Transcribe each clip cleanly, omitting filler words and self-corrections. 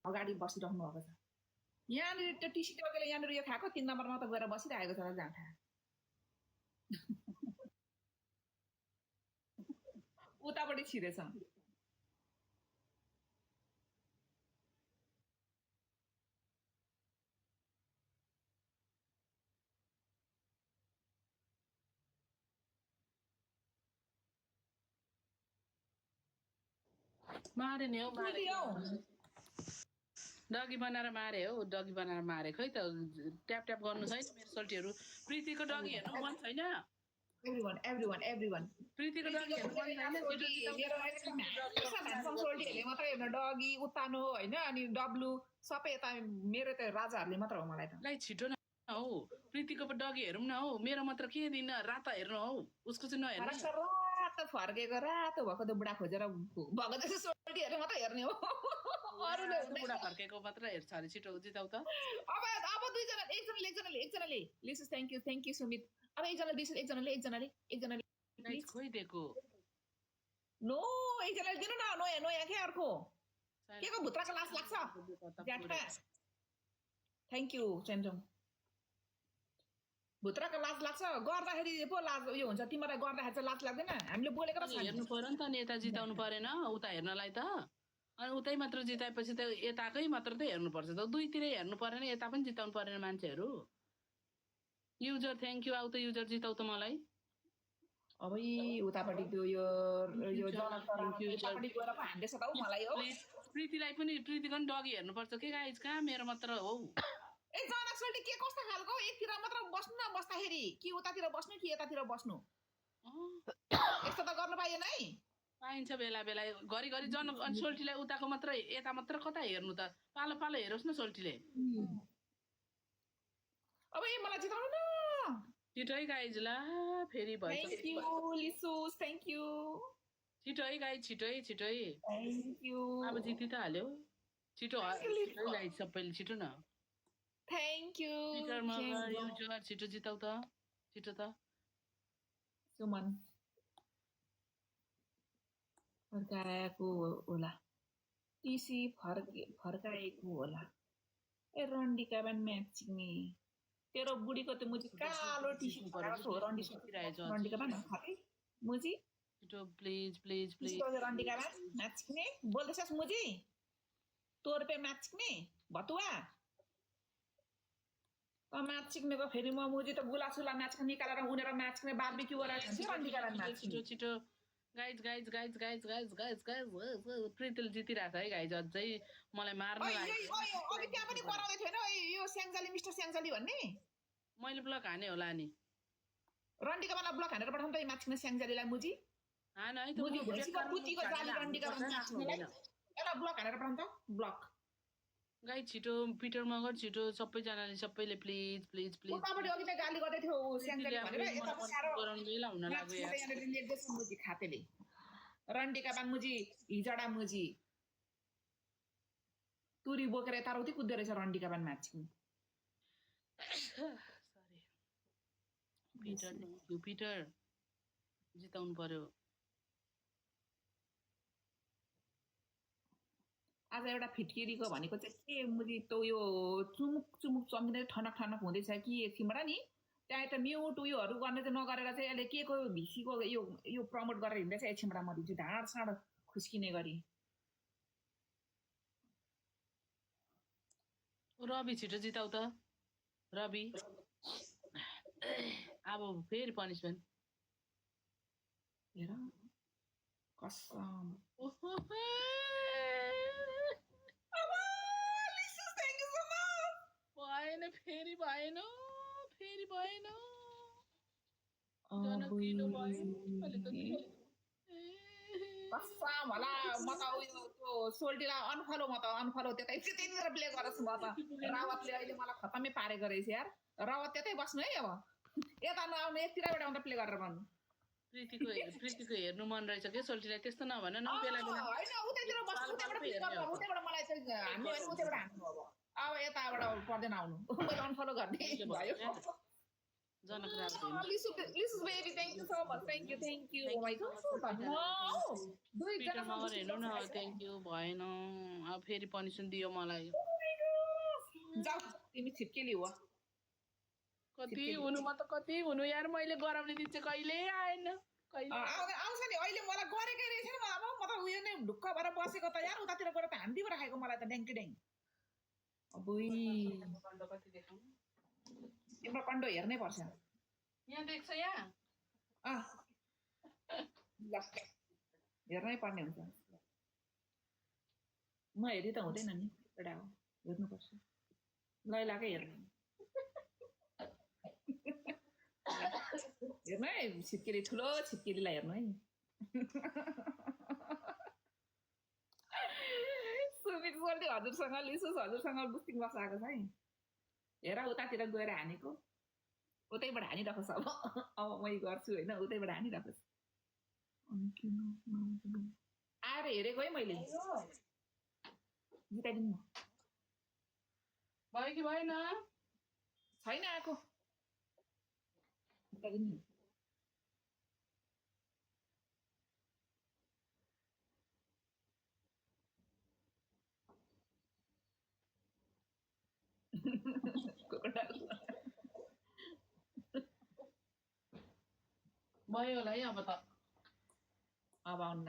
अगाडि बसिराख्नु भएको छ यहाँनिर त्यो टिसी टोकेले यहाँनिर यो खाएको 3 नम्बरमा त गएर बसिरहेको छ जाँठा उतापट्टि छिरेछ मारे नि हौ मारे डगी बनाएर मारे हौ डगी बनाएर मारे खै त ट्याप ट्याप गर्नु छैन मेरो सोल्टीहरू प्रीतिको डगी हेर्नु मन छैन everyone प्रीतिको डगी हेर्नु मन सोल्टीहरूले मात्रै हेर्न डगी उत्तानो होइन अनि डब्लु सबै यता मेरो त राजाहरूले मात्र हो मलाई त लाई छिटो न हौ प्रीतिको डगी हेरौँ न हौ मेरो मात्र के दिन राता हेर्नु हौ उसको चाहिँ नहेर्नु रातो फर्केको रातो भएको त बुढा खोजेर भएको जस्तो सोल्टीहरूले मात्र हेर्ने हो अरूले बुढा फर्केको मात्र हेर्छ अरे छिटो जिताउ त अब दुईजना एकजनाले लिसु थ्याङ्क यू सुमित अब एकजनाले खोइ दिएको नो एकजनाले दिनु न नयाँ के अर्को के को भुत्राको लास लाग्छ थ्याङ्क यू सेन्जोङ भुत्राको लाज लाग्छ गर्दाखेरि पो लाज उयो हुन्छ तिमीलाई गर्दाखेरि चाहिँ लाज लाग्दैन हामीले बोलेको हेर्नु पर्यो नि त नेता जिताउनु परेन उता हेर्नलाई त अनि उतै मात्र जिताएपछि त यताकै मात्र त हेर्नुपर्छ त दुईतिरै हेर्नु परेन यता पनि जिताउनु परेन मान्छेहरू युजर थ्याङ्क यू आउ त युजर जिताउ त मलाई अब उतापट्टि त्यो यो प्रीतिलाई पनि प्रीतिको पनि डगी हेर्नुपर्छ के गाइज कहाँ मेरो मात्र हो ए जनक सोल्टी के कस्तो खालको एकतिर मात्र बस्नु न बस्दाखेरि कि उतातिर बस्नु कि यतातिर बस्नु यस्तो त गर्नु पाइएन है पाइन्छ बेला बेला घरिघरि जनक अनि सोल्टीलाई उताको मात्र यता मात्र कता हेर्नु त पालो पालो हेरोस् न सोल्टीले अब मलाई जिताउनु न छिटो है गाइज ला फेरि भयो थ्याङ्क यू छिटो है गाइज छिटो है थ्याङ्क यू अब जिति त हाल्यो छिटो गाइज सबैले छिटो न थ्याङ्क यू युजर छिटो जिताउ त छिटो त सुमन फर्काएको होला टिसी फर्काएको होला ए रन्डिका पनि म्याच चिक्ने तेरो बुढीको त मुजी कालो टिसी रन्डिका पनि खाते मुजी छिटो प्लिज प्लिज प्लिज रन्डिका पनि म्याच चिक्ने बोल्दैछस् मुजी तोर पे म्याच चिक्ने भतुवा म्याच चिक्नेको फेरि म मुजी त गुलासुला म्याच निकालेर उनेर म्याच चिक्ने बार्बिक्यू गरेर खान्छ रन्डिका म्याच छिटो छिटो गाइज प्रीतिले जितिरहेको छ है गाइज अझै मलाई मार्नु त्यहाँ पनि कराउँदै थियो होइन यो स्याङ्जाली मिस्टर स्याङ्जाली भन्ने मैले ब्लक हाने होला नि रन्डिकालाई ब्लक हानेर पठाउनु त माछिने स्याङ्जालीलाई मुजी हान है त मुजी भुइँको पुतीको जाली रन्डिकामा माछिनेलाई एउटा ब्लक हानेर पठाउनु त ब्लक गाइज छिटो पिटर मगर छिटो सबैजनाले सबैले प्लिज प्लिज प्लिज उतापट्टि अघि त गाली गर्दै थियो स्याङ्जाली भनेर यता सारो हुन लाग्यो यहाँले लेख्दैछ मुजी खातेले रन्डिका बाङ मुजी हिजडा मुजी तुरी बोकेर यता उति कुद्दो रहेछ रन्डिका बाङ माछिने सरी पिटर जिताउनु पर्यो आज एउटा फिटकिरीको भनेको चाहिँ के मुजी त यो चुमुक चम्किँदै ठनक हुँदैछ कि एकछिनबाट नि त्यहाँ त म्युट उयोहरू गर्ने चाहिँ नगरेर चाहिँ अहिले के को भिसीको यो प्रमोट गरेर हिँड्दैछ एकछिनबाट म दिन्छु ढाँड साँड खुस्किने गरी रवि छिटो जिताउ त रवि अब फेरि पनिसमेन्ट हेर कसम भएन फेरि भएन कसम होला म त उयो त्यो सोल्टीलाई अनफलो त्यतैतिर प्ले गरोस् म त रावतले अहिले मलाई खतमै पारेको रहेछ यार रावत त्यतै बस्नु है अब यता नआउनु यतिरबाट आउँदा प्ले गरेर गर्नु प्रीतिको हेर्नु मन रहेछ के सोल्टीलाई त्यस्तो नभन न बेला बेला हैन उतैतिर बस्नु उतैबाट मलाई चाहिँ हामी हैन उतैबाट हान्नु अब यताबाट पर्दैन आउनु मैले अनफलो गर्ने भयो जनक Raut Lisu baby, thank you so much. Thank you. Oh my God, wow. Peter दुईजनामा मगर boosting हेर्नु box न खाइसक्यो। थ्याङ्क यू भएन अब फेरि पनिसन दियो मलाई Oh my God. जाऊ तिमी छिप्केली हो कति छिप्केली हुनु म त कति हुनु यार मैले गराउने दिन चाहिँ कहिले आएन कहिले आउँछ नि अहिले मलाई गरेकै रहेछ नि अब म त उयो नै ढुक्क भएर बसेको त यार उतातिर गएर त हान्दिपो राखेको मलाई त ड्याङ्की ड्याङ अबुई कति देखाउँ तिम्रो कन्डो हेर्नै पर्छ यहाँ देख्छ यहाँ अँ ल हेर्नै पर्ने हुन्छ नहेरी त हुँदैन नि एउटा हो हेर्नुपर्छ लैलाकै हेर्नु हेर्नु है छिप्केली ठुलो छिप्केलीलाई हेर्नु है सुमित सोल्टी हजुरसँग लिसुस हजुरसँग बुस्टिङ बक्स आएको छ है हेर उतातिर गएर हानेको उतैबाट हानिराखोस् अब मै गर्छु होइन उतैबाट हानिराखोस् आएर हेरेको है मैले जिताइदिनु भयो कि भएन छैन आएको जिताइदिनु भयो होला है अब त अब आउनु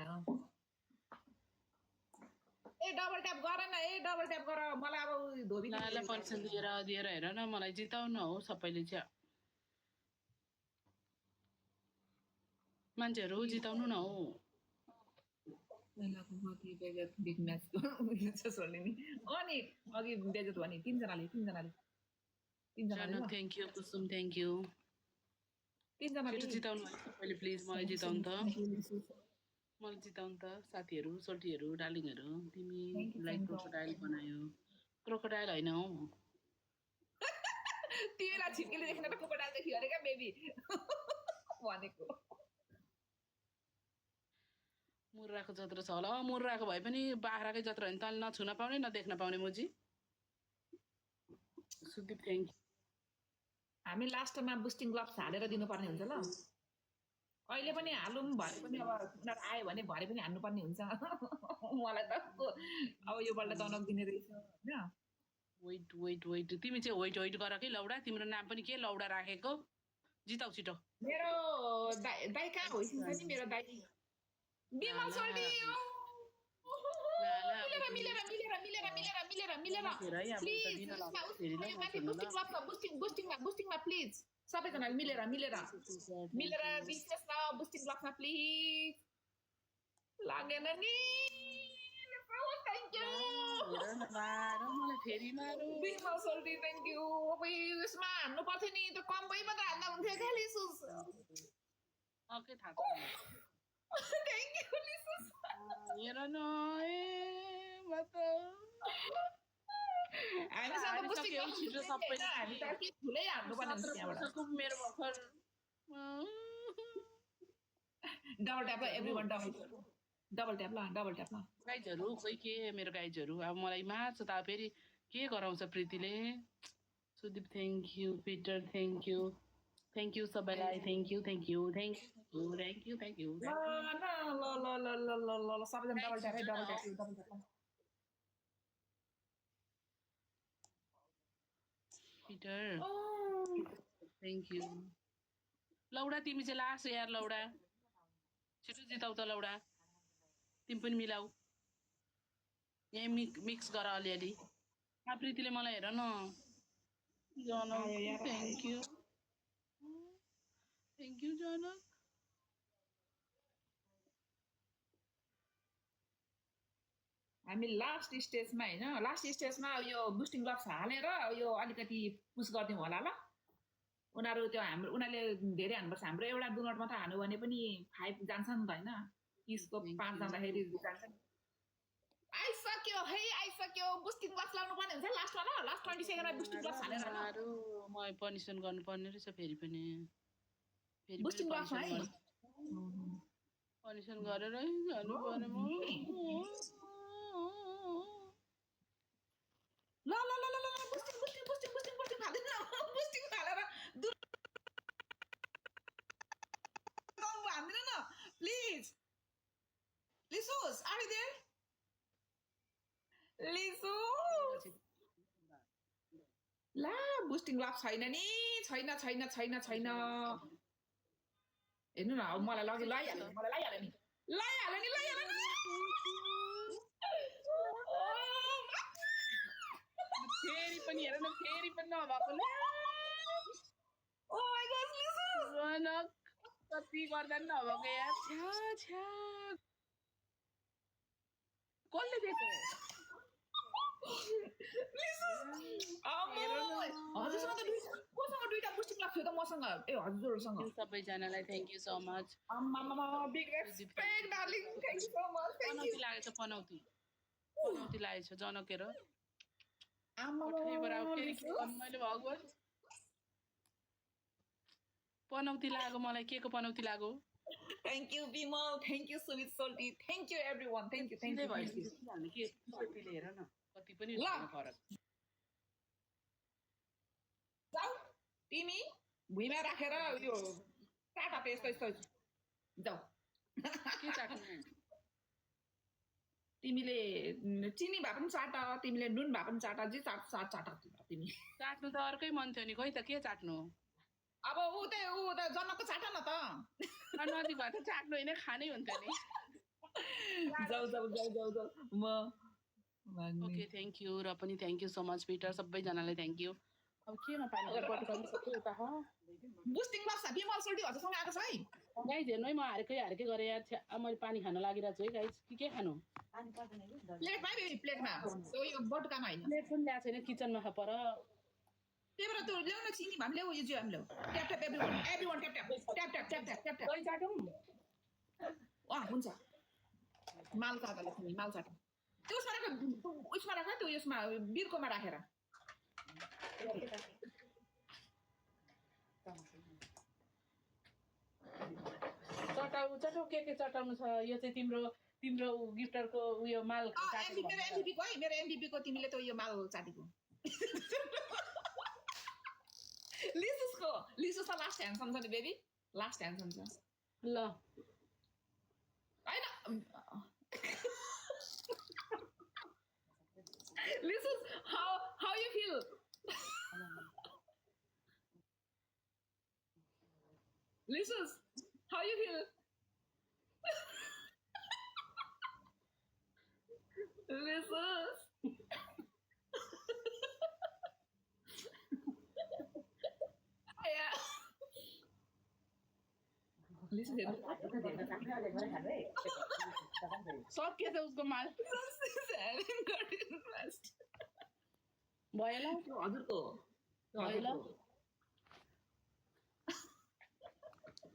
ए डबल ट्याप गर न ए डबल ट्याप गर मलाई अब धोबी नानीलाई पैसा दिएर हेर न मलाई जिताउन हो सबैले चाहिँ मान्छेहरू जिताउनु न हो बिग म्याचको छोड्ने नि अनि अघि बेजत भयो नि तिनजनाले thank you Kusum thank you तिनजनाले जिताउनु है सबैले प्लिज मलाई जिताउनु त मलाई जिताउनु त साथीहरू सोल्टीहरू डार्लिङहरू तिमीलाई क्रोकोडाइल बनायो क्रोकोडाइल होइन हौ तिमीलाई छिप्केले देखेन त क्रोकोडाइल देखियो अरे क्या बेबी भनेको मुर्राको जत्रो छ होला मुर्राको भए पनि बाख्राकै जत्रो होइन तैँले नछुन पाउने नदेख्न पाउने मुजी सुदीप थ्याङ्क यू हामी लास्टमा बुस्टिङ ग्लभ्स हालेर दिनुपर्ने हुन्छ ल अहिले पनि हालौँ भरे पनि अब उनीहरू आयो भने भरे पनि हान्नुपर्ने हुन्छ मलाई त अब योपल्ट तनक दिने रहेछ होइन वेट तिमी चाहिँ वेट गर कि लौडा तिम्रो नाम पनि के लौडा राखेको जिताउ छिटो मेरो दाइ कहाँ होइसिन्छ नि मेरो दाइ बिमल सोल्टी बुस्टिङमा प्लिज सबैजनाले मिलेर विशेष न बुस्टिङ ब्लकमा प्लिज लागेन नि बिमल सोल्टी थ्याङ्क यू अब यसमा हान्नु पर्थ्यो नि त्यो कम्बै मात्र हान्दा हुन्थ्यो क्या लिसुस थ्याङ्क यू लिसुस हेर न हामीसँग बुस्टिङ छिटो सबै हामी त के ठुलै हान्नुपर्ने हुन्छ त्यहाँबाट मेरो भर्खर डबल ट्याप ल एभ्रीवन डबल ट्याप ल गाइजहरू खोइ के मेरो गाइजहरू अब मलाई मार्छ त फेरि के गराउँछ प्रीतिले Sudeep thank you Peter thank you सबैलाई थ्याङ्क यू ल सबैजना double tap Peter thank you लौडा तिमी चाहिँ लास्ट यार लौडा छिटो जिताउ त लौडा तिमी पनि मिलाऊ यहीँ मिक्स गर अलिअलि प्रीतिले मलाई हेर न जनक थ्याङ्क यू जनक हामी लास्ट स्टेजमा यो बुस्टिङ ब्लक्स हालेर यो अलिकति पुस गरिदिउँ होला ल उनीहरू त्यो उनीहरूले धेरै हान्नुपर्छ हाम्रो एउटा डुनट मात्र हान्यो भने पनि 5 जान्छ नि त होइन 30 को 5 जाँदाखेरि जान्छ नि आइसक्यो बुस्टिङ ब्लक्स लाउनु पर्ने हुन्छ लास्टमा ल लास्ट 20 सेकेन्डमा बुस्टिङ ब्लक्स हालेर म पनिसन गर्नुपर्ने रहेछ फेरि बुस्टिङ ब्लक्स है पनिसन गरेर जानु पर्ने म ल बुस्टिङ हालेर there? लिसु ला बुस्टिङ लाभ छैन नि छैन हेर्नु न अब मलाई लगिहाल्यो नि फेरि पनि हेर न फेरि पनि नभएकोले ओ माय गॉड लिसु रनक कति गर्दा नि नभएको यार छ्या कसले दिएको हजुरसँग त कोसँग दुईटा बुस्टिङ लाभ थियो त मसँग ए हजुरहरूसँग सबैजनालाई thank you so much big respect darling thank you so much पनौती लागेछ पनौती लागेछ जनकेर मैले भगवान पनौती लाग्यो मलाई के को पनौती लाग्यो thank you Bimal thank you sweet Soaltee thank you everyone thank you हेर न कति पनि फरक जाऊ तिमी भुइँमा राखेर यो चाटा त यस्तो जाऊ के चाट्नु तिमीले चिनी भए पनि चाट तिमीले नुन भए पनि चाट जे चाट तिमी चाट्नु त अर्कै मन थियो नि खोइ त के चाट्नु अब ऊ त जन्मको चाट न त नदी भए त चाट्नु होइन खानै हुन्थ्यो नि जाऊ म ओके थ्याङ्क यू र पनि thank you so much Peter सबैजनालाई थ्याङ्क यू अब केमा पानी बुस्टिङ लाग्छ विमल सोल्टी हजुरसँग आएको छ है गाइज हेर्नु है म हार्कै गरेँ यार मैले पानी खान लागिरहेको छु है गाइज के खानु प्लेटमा प्लेटमा यो बटुकामा होइन प्लेट पनि ल्याएको छैन किचनमा पर त्यही भएर त्यो ल्याउन चिनी भए पनि ल्याऊ यो हामी ल्याऊ ट्याप एभ्रीवन ट्याप चाटौँ हुन्छ माल चाटले तिमी माल चाट त्यो उसमा राख त्यो यसमा बिर्कोमा राखेर चटाउ के चटाउनु छ यो चाहिँ तिम्रो गिफ्टरको उयो माल मेरो एमभीपीको है मेरो एमभीपीको तिमीले त यो माल चाटेको लिसुसको लास्ट ह्यान्डसम छ नि बेबी लास्ट ह्यान्डसम छ ल हैन Lisus, how you feel? Lisus, how you feel? Lisus. Yeah. Lisus सक्यो त उसको माल भयो ल हजुरको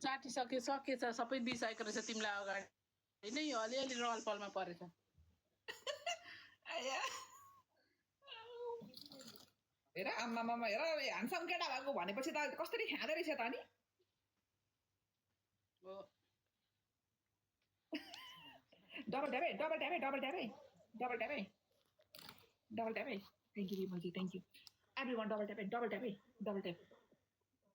चाटिसकेछ सबै दिइसकेको रहेछ तिमीलाई अगाडि होइन यो अलिअलि रहलपहलमा परेछ हेर आम्मा हेर ह्यान्डसम केटा भएको भनेपछि त कसरी खाँदो रहेछ त नि double tap thank you Vimalji thank you everyone double tap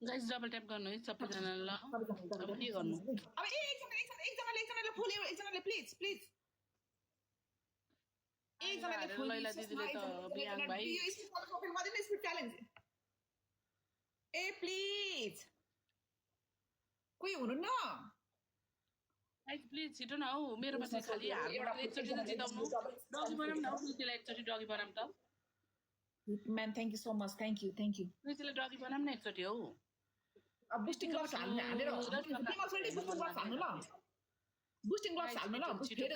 guys double tap गर्नु है सबैजनाले ल अब के गर्नु अब एकजनाले फुल एकजनाले प्लिज एकजनाले फुल लैला दिदीले त बियाङ भाइ स्पिड च्यालेन्ज ए प्लिज कोही हुनुहुन्न गाइस प्लिज छिटो न हौ मेरोमा चाहिँ खालि हाल्नु एकचोटि त जिताउनु डगी बनाम न हौ प्लिजलाई एकचोटि डगी बनाम त man thank you so much thank you प्लिजलाई डगी बनाम न एकचोटि हौ अब बुस्टिङ ग्लभ्स हालेर बुस्टिङ ग्लभ्स हाल्नु ल फेरि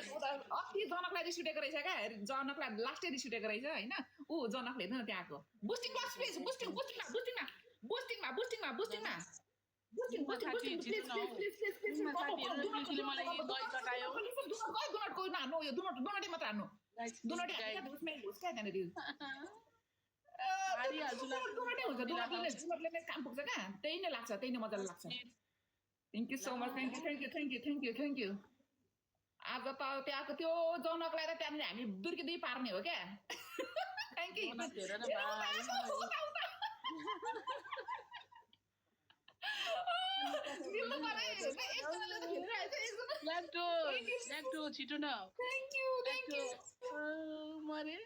अस्ति जनकलाई रिस उठेको रहेछ क्या जनकलाई लास्टै रिस उठेको रहेछ होइन ऊ जनकले हेर्नु न त्यहाँ आएको बुस्टिङ ग्लभ्स प्लिज बुस्टिङमा डोनटै मात्र हान्नु डोनटै डोनटले काम पुग्छ क्या त्यही नै लाग्छ त्यही नै मजाले लाग्छ thank you so much thank you आज त त्यहाँको त्यो जनकलाई त त्यहाँनिर हामी दुर्की पार्ने हो क्या थ्याङ्क यू छिटो न थ्याङ्क यू मरे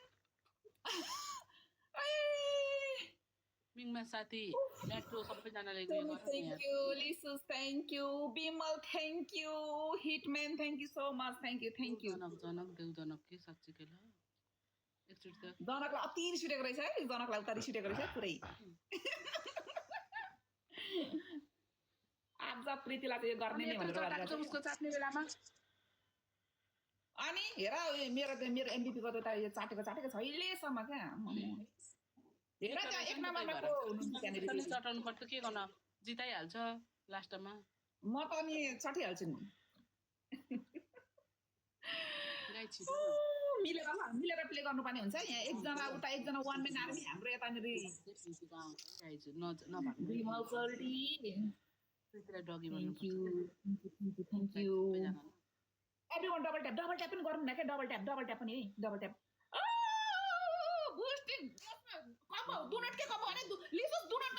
मिङमा साथी मेट्रो सबैजनाले उयो गर्नु नि थ्याङ्क यू लिसुस thank you Bimal thank you hitman thank you so much thank you Janak देउ जनक के साँच्चीकै ल एकचोटि त जनकलाई अति रिस उठेको रहेछ है जनकलाई उता रिस उठेको रहेछ पुरै आज प्रीतिलाई चाहिँ यो गर्ने नै भनेर चटाएको छ उसको चाट्ने बेलामा अनि हेर मेरो एमबिपीको त यो चाटेको छैलेसम्म क्या हेर त्यहाँ एक नम्बरमा हुनुहुन्छ त्यहाँनिर चटाउनु पर्छ के गर्न जिताइहाल्छ लास्टमा म त अनि चटिहाल्छु नि मिलेर प्ले गर्नुपर्ने हुन्छ यहाँ एकजना उता एकजना वान म्यान आर्मी हाम्रो यतानिर thank you everyone double tap पनि गरौँ न क्या डबल ट्याप पनि है डबल ट्याप दुनट के कब भने लिसुस दुनट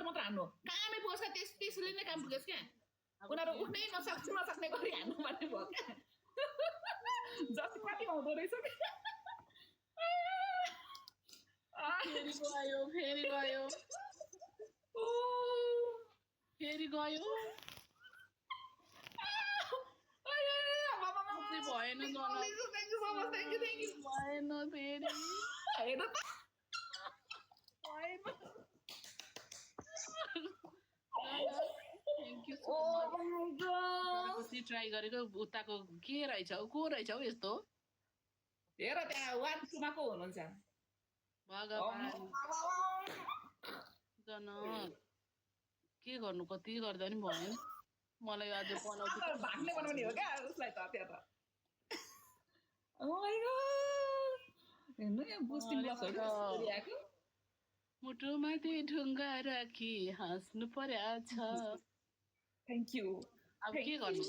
मात्र हान्नु कामै पुगेछ त्यसले नै काम पुगेछ क्या उनीहरू उठ्नै नसक्ने गरी हान्नु पर्ने भयो क्या जति कति आउँदो रहेछ फेरि गयो भएन ट्राई गरेको उताको के रहेछ को रहेछ हौ यस्तो हेर त्यहाँ 1 2 मा को हुनुहुन्छ भगवान जनक के गर्नु कति गर्दा नि भएन मलाई आज भाग्ने बनाउने हो क्या उसलाई त त्यहाँ त ओ माय गॉड हेर्नु यहाँ बुस्टिङ ब्लक्सहरु आएको मुटुमाथि ढुङ्गा राखी हाँस्नु पर्याछ थ्याङ्क यू अब के गर्नु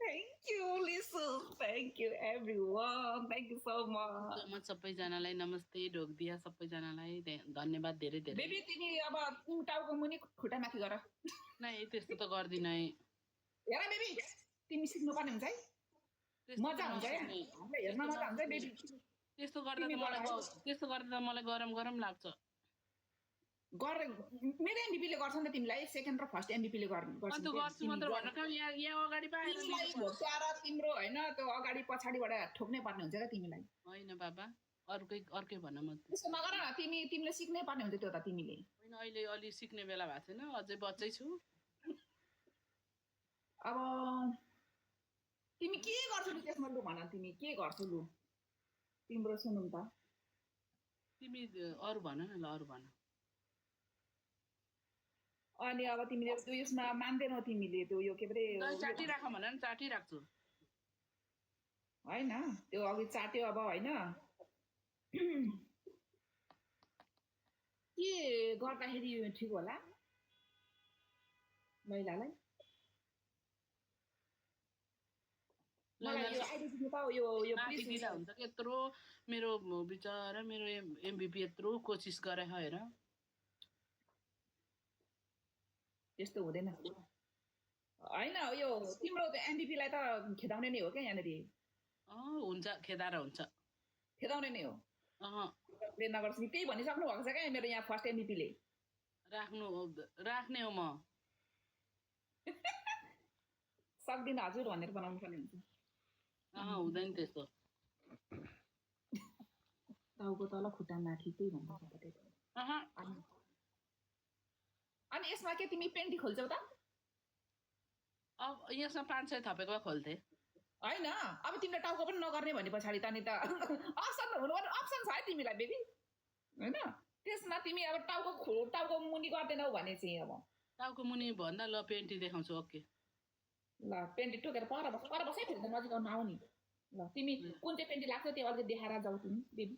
थ्याङ्क यू लिसु thank you everyone thank you so much सबैजनालाई नमस्ते ढोकदिया सबैजनालाई धन्यवाद धेरै धेरै बेबी तिमी अब टाउको मुनि खुट्टा माथि गर नै त्यस्तो त गर्दिन है हेर बेबी तिमी सिक्नु पर्ने हुन्छ है मजा हुन्छ है हामीलाई हेर्न मजा हुन्छ बेबी त्यस्तो गर्दा मलाई गरम लाग्छ मेरो एमबिपीले गर्छ नि त तिमीलाई सेकेन्ड र फर्स्ट एमबिपीले गर्छ अन्त गर्छु मात्र भन्न कहाँ यहाँ अगाडि पाएर तिम्रो हैन त्यो अगाडि पछाडिबाट ठोक्नै पर्ने हुन्छ क्या तिमीलाई हैन बाबा अर्कै भन्न म त्यसो नगर न तिमीले सिक्नै पर्ने हुन्छ त्यो त तिमीले हैन अहिले अलि सिक्ने बेला भएको छैन अझै बच्चै छु अब तिमी के गर्छौ लु त्यसमा लु भन तिमी के गर्छौ लु तिम्रो सुनौँ त तिमी अरु भन न ल अरु भन अनि अब तिमीले त्यो यसमा मान्दैनौ तिमीले त्यो यो के भरे चाटी राख भन न चाटी राख्छु हैन त्यो अघि चाट्यो अब हैन के गर्दाखेरि ठिक होला महिलालाई मलाई यो आइडेन्टिटी त यो प्लिज हुन्छ के यत्रो मेरो बिचारा मेरो एमबिपी यत्रो कोसिस गरे हेर त्यस्तो हुँदैन हैन यो तिम्रो एमबिपी लाई त खेदाउने नै हो क्या यहाँनेरि हुन्छ खेदाएर हुन्छ खेदाउने नै हो ले नगर्छ नि त्यही भनिसक्नु भएको छ क्या मेरो यहाँ फर्स्ट एमबिपी ले राख्ने हो म सक्दिन हजुर भनेर बनाउनु पर्ने हुन्छ हुँदैन त्यस्तो टाउको तल खुट्टा माथि त्यही भन्नु अनि यसमा के तिमी पेन्टी खोल्छौ त अब यसमा 500 थपेको खोल्थे हैन अब तिमीले टाउको पनि नगर्ने भने पछाडी त नि त अप्सन हुनुपर्ने अप्सन छ है तिमीलाई बेबी हैन त्यसमा तिमी अब टाउको मुनि गर्दैनौ भने चाहिँ अब टाउको मुनि भन्दा ल पेन्टी देखाउँछु ओके ल पेन्टी टोकेर पर बस है फेरि त नजिक आउनु आउ नि ल तिमी कुन चाहिँ पेन्टी लाग्छ त्यो अलि देखाएर जाऊ तिमी बेबी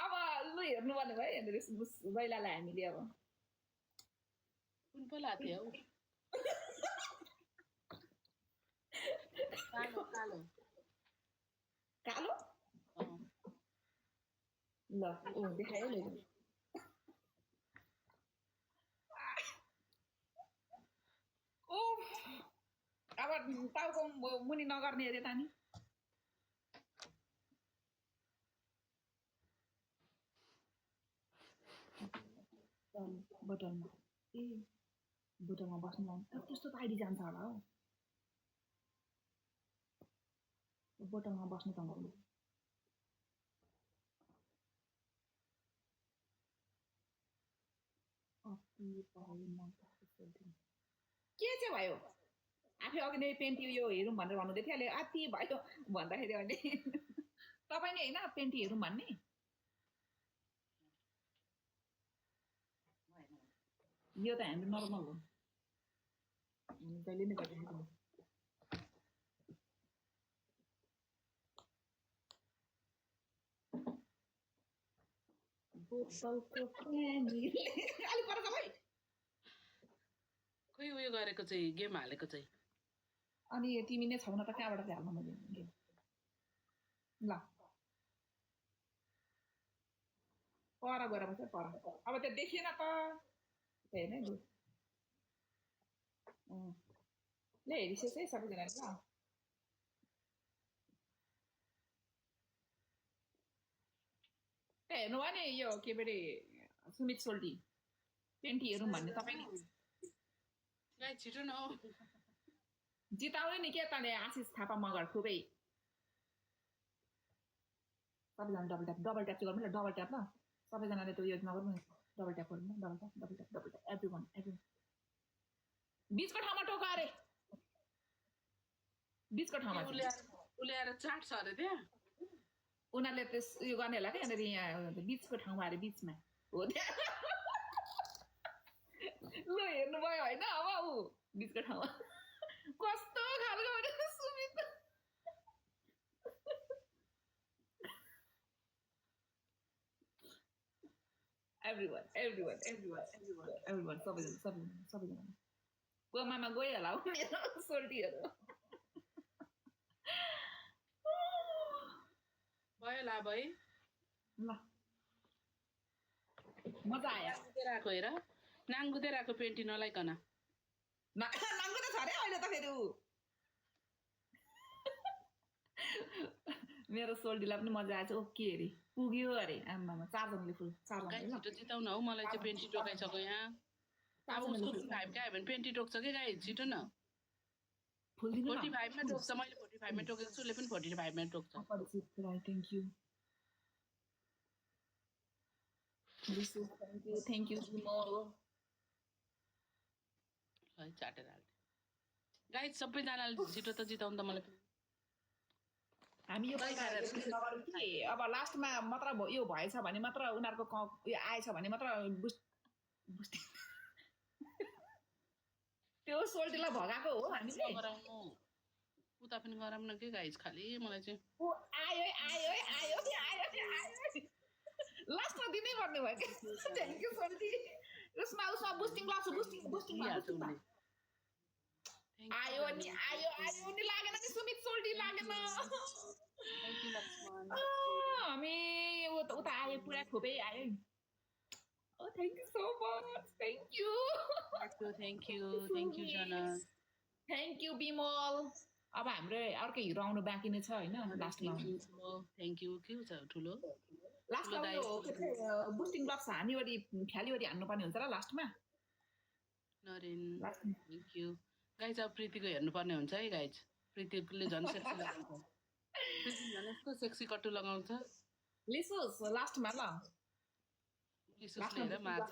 अब लु हेर्नु पर्ने भयो हेर्नु बैलालाई हामीले अब कुन पो लाथे हौ कालो कालो ल देखायो नि अब टाउको मुनि नगर्ने अरे त नि बोतलमा ए बोतलमा बस्नु लाउनु तर त्यस्तो त आइडी जान्छ होला हौ बोतलमा बस्नु त हुँदैन के चाहिँ भयो आफै अघि नै पेन्टी यो हेरौँ भनेर भन्नुहुँदै थियो अहिले अति भयो भन्दाखेरि अहिले तपाईँ नै होइन पेन्टी हेरौँ भन्ने यो त हाम्रो नर्मल हो जहिले नै गरिरहेको बोतलको पेन्टीले अलिक पर तपाईँ खोइ उयो गरेको चाहिँ गेम हालेको चाहिँ अनि तिमी नै छौ न त कहाँबाट चाहिँ हाल्नु मैले गेम ल पर गएर बस्छ पर अब त्यो देखिएन त हेर्ने लु ल हेरिसकेछ है सबैजनाले ल हेर्नुभयो नि यो के परे सुमित सोल्टी पेन्टी हेरौँ भन्ने तपाईँले गाई छिटो न हौ जिताउने नि के तले आशिष थापा मगर खुबै सबैजना डबल ट्याप चाहिँ गर्नु ल डबल ट्याप ल सबैजनाले त उयो नगर्नु डबल ट्याप गर्नु डबल ट्याप एभ्री वान बिचको ठाउँमा टोका अरे बिचको ठाउँमा उसले आएर चाट्छ अरे त्यहाँ उनीहरूले त्यस उयो गर्ने होला क्या यहाँनिर यहाँ बिचको ठाउँमा अरे बिचमा हो त्यहाँ ल हेर्नुभयो होइन अब ऊ बिचको ठाउँमा कस्तो खालको भने सुमित everyone सबैजना गोमामा गयो होला हौ मेरो सोल्टीहरू भयो ला भाइ ल मजा आयो नाङ्गुतेराको हेर नाङ्गुतेराको पेन्टी नलाइकन नाङ्गु त छ अरे अहिले त फेरि ऊ मेरो सोल्टीलाई पनि मजा आएछ ओके अरे पुग्यो अरे आमामा चारजनाले फुल चारजनाले छिटो जिताउन हौ मलाई चाहिँ पेन्टी टोकाइसक्यो यहाँ अब उसको 45 क्या भने पेन्टी टोक्छ कि गाई छिटो न 45 मा टोक्छ मैले 45 मा टोकेको छु उसले पनि 45 मा टोक्छ थ्याङ्क यू है चाटेर हाल्थ्यो गाई सबैजनाले छिटो त जिताउनु त मलाई हामी यो अब लास्टमा मात्र यो भएछ भने मात्र उनीहरूको यो आएछ भने मात्र त्यो सोल्टीलाई भगाएको हो हामीले गराउनु उता पनि गराउन के गाइस खाली मलाई चाहिँ आयो लास्टमा दिनै पर्ने भयो क्या थ्याङ्क यू सोल्टी उसमा बुस्टिङ लाग्छ बुस्टिङ आयो नि लागेन नि सुमित सोल्टी लागेन हामी उता आयो पुरा खोपै आयो Oh, thank you so much. Thank you. Thank you, Janak. Thank you, Bimal. अब हाम्रो अर्को हिरो आउनु बाँकी नै छ हैन लास्टमा थ्यांक यू के छ ठुलो लास्टमा बुस्टिङ ब्लक्स हानिवरी ख्यालिवरी हान्नु पर्ने हुन्छ र लास्टमा नरेन थ्यांक यू गाइज अब प्रीतिको हेर्नु पर्ने हुन्छ है गाइज प्रीतिले झन् सेक्सी लगाउँछ प्रीति झन् यस्तो सेक्सी कट्टु लगाउँछ लिसुस लास्टमा ल लिसुसले हेर मार्छ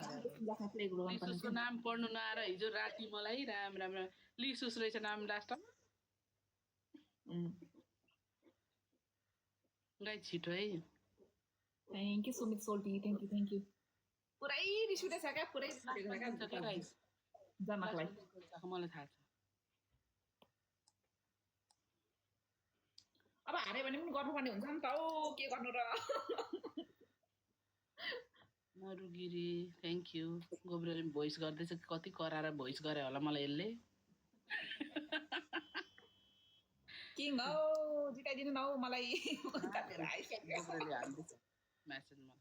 लिसुसको नाम पढ्नु नआएर हिजो राति मलाई राम लिसुस रहेछ नाम लास्टमा गाइज छिटो है thank you Sumit Soaltee thank you पुरै रिस उठेछ क्या पुरै गाइज जनकलाई मलाई थाहा छ अब हारे भने पनि गर्नुपर्ने हुन्छ नि त औ के गर्नु र मरुगिरी थ्याङ्क यू गोब्रेले भोइस गर्दैछ कति कराएर भोइस गरे होला मलाई यसले किङ हौ जिताइदिनु न हौ मलाई गोब्रेले हाल्दैछ म्यासेजमा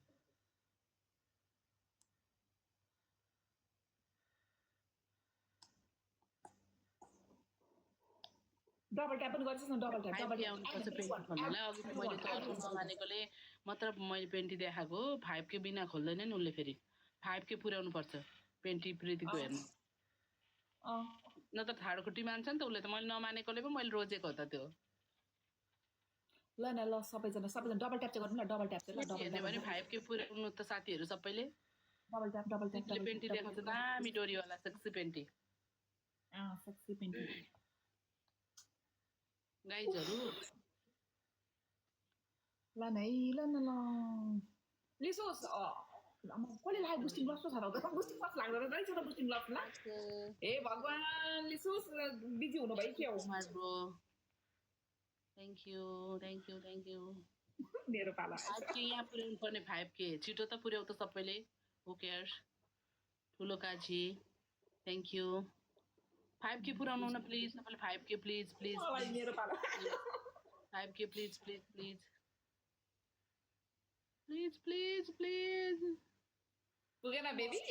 डबल ट्याप पनि गर्छस् न डबल ट्याप 5K आउनुपर्छ पेन्टी खोल्नलाई। अघि त मैले त अर्को नमानेकोले मात्र मैले पेन्टी देखाएको 5K बिना खोल्दैन नि उसले फेरि 5K पुर्याउनु पर्छ पेन्टी प्रीतिको हेर्नु न त ठाडोखुट्टी मान्छ नि त उसले त मैले नमानेकोले पो मैले रोजेको हो त त्यो ल न ल सबैजना डबल ट्याप चाहिँ गर्नु ल डबल ट्याप चाहिँ ल डबल हेर्ने भने 5K पुर्याउनु त साथीहरू सबैले ट्याप प्रीतिले पेन्टी देखाउँछ दामी डोरीवाला सेक्सी पेन्टी सेक्सी पेन्टी गाइजहरू ल नै ल न ल लिसोस् कसले लाग्यो बुस्टिङ ग्लभ्स छ र बुस्टिङ ग्लभ्स लाग्दो रहेछ त बुस्टिङ ग्लभ्स ल ए भगवान लिसोस् बिजी हुनुभयो के हो ब्रो थ्याङ्क यू मेरो पाला 5K यहाँ पुर्याउनु पर्ने 5K छिटो त पुर्याउ त सबैले हु केयर्स ठुलो काजी थ्याङ्क यू 5K पुर्याउनु न प्लिज तपाईँले 5K प्लिज मेरो पाला 5K प्लिज पुगेन बेबी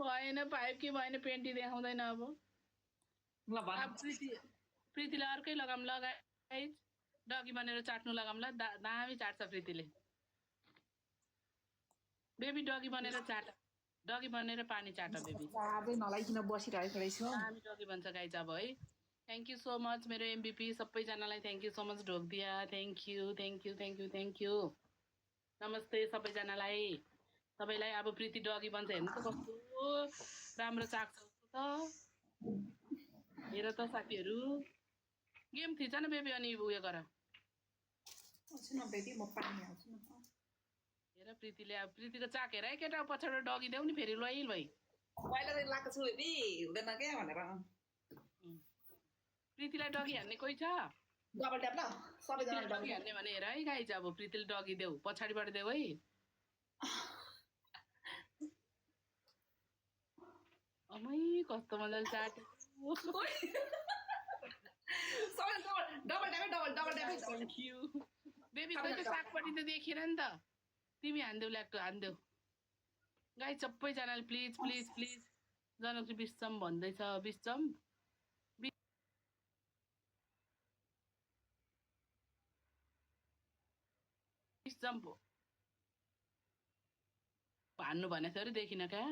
भएन 5K भएन पेन्टी देखाउँदैन अब ल भन प्रीतिले अर्कै लगाम लगाइ डगी बनेर चाट्नु लगाम ल दामी चाट्छ प्रीतिले बेबी डगी बनेर पानी चाट बेबी आजै नलाइकिन बसिरहेको रहेछु दामी डगी बन्छ गाइज अब है थ्याङ्क यू सो मच मेरो MVP सबैजनालाई थ्याङ्क यू सो मच ढोकिदिया थ्याङ्क यू नमस्ते सबैजनालाई सबैलाई अब प्रीति डगी बन्छ हेर्नु त कस्तो राम्रो चाख्छ त हेर त साथीहरू गेम थिच न बेबी अनि उयो गर हेर प्रीतिले अब प्रीतिको चाक हेर है केटा पछाडि डगी देऊ नि फेरि लै पहिला चाहिँ लगाएको छु बेबी हुँदैन क्या भनेर प्रीतिलाई डगी हान्ने कोही छ डबल ट्याप ल सबैजना डगी हान्ने भने हेर है गाइज अब प्रीतिले डगी देऊ पछाडिबाट देऊ है अमै कस्तो मजाले chat double tap thank you baby खोइ त सागपट्टि त देखेन नि त तिमी हान्देऊ ल्याक्टो हान्देऊ गाइज सबैजनाले प्लिज जनकले बिस्चम भन्दैछ बिस्चम हान्नु भनेको थियो अरे देखिन क्या